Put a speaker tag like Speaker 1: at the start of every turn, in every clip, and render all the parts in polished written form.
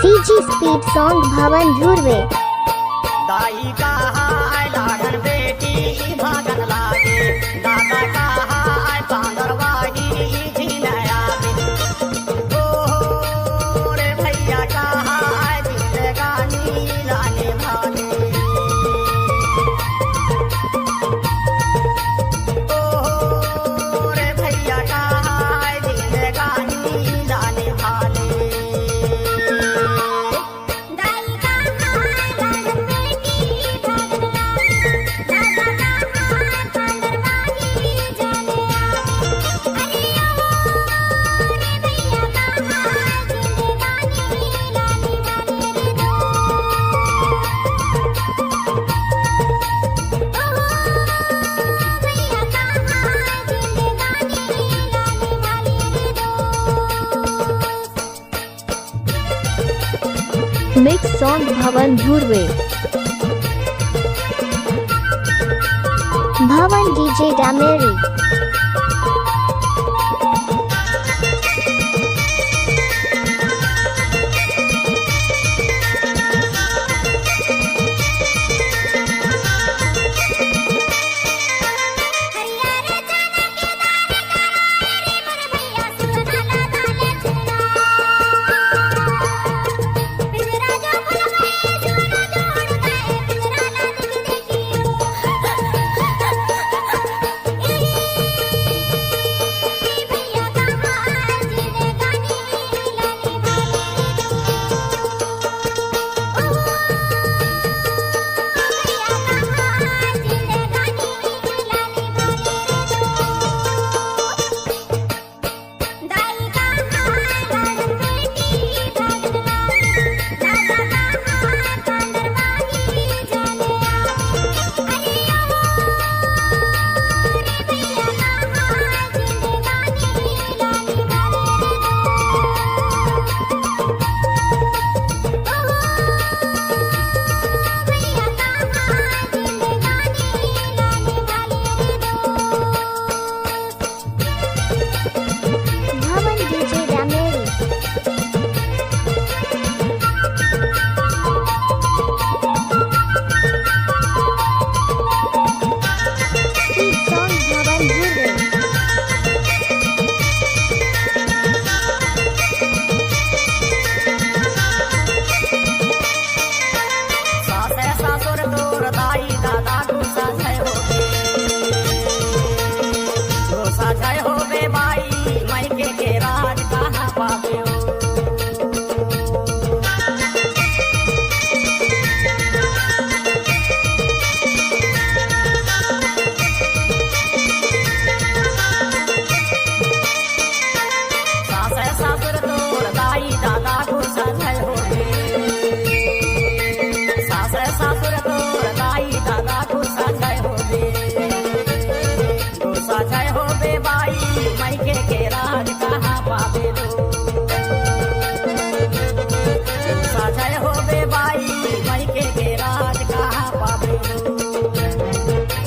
Speaker 1: CG Speed Song Bhavan Dhurve
Speaker 2: दाई कहा Laden बेटी भागन लागे दादा कहा पांगरवाही झिनया ओ रे भैया कहा जिंदगानी लाने भाले ओ रे भैया कहा जिंदगानी लाने भाले
Speaker 1: Mix Song Bhavan Dhurve Bhavan DJ Dameri Bhavan DJ Dameri Speed Song Bhavan Dhurve
Speaker 2: सासे सासुर तोर दाई दादा गुस्सा जय होबे गुस्सा जय होबे बाई मायके के राज कहाँ पावे हो सासे सासुर तोर दाई दादा गुस्सा जय होबे सासे सासुर तोर दाई दादा गुस्सा जय होबे गुस्सा जय होबे बाई मायके के राज कहाँ पावे लो गुस्सा जय होबे बाई मायके के राज कहाँ पावे लो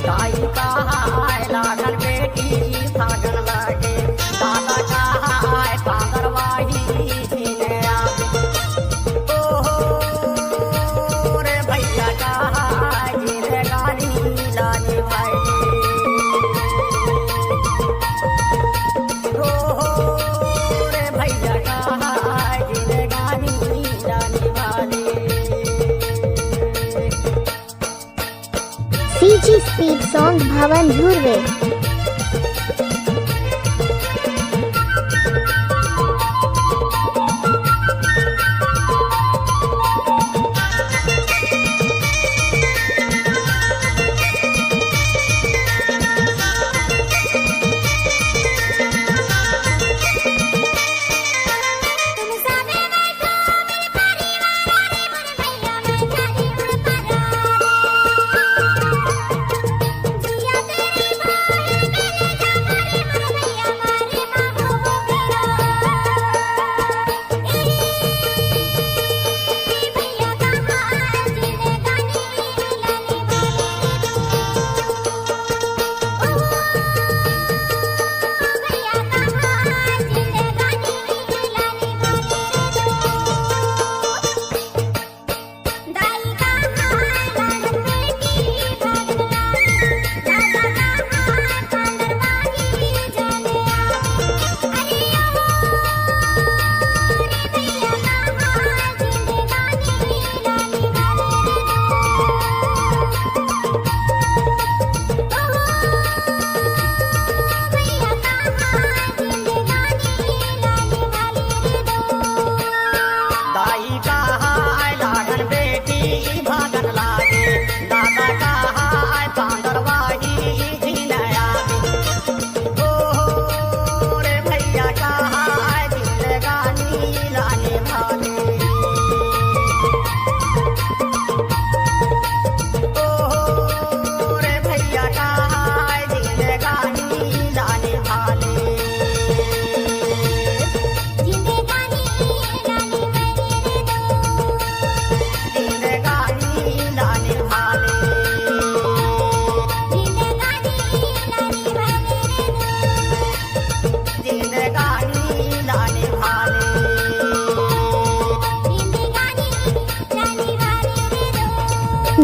Speaker 2: दाई कहा लाडन बेटी भागन लागे दादा कहा पांगरवाही झिनया रे भैया कहा जिंदगानी लाने भाई रे भैया कहा जिंदगानी लाने वाले
Speaker 1: CG Speed Song Bhavan Dhurve
Speaker 3: जिया तेरे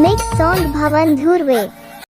Speaker 1: Mix song Bhavan Dhurve.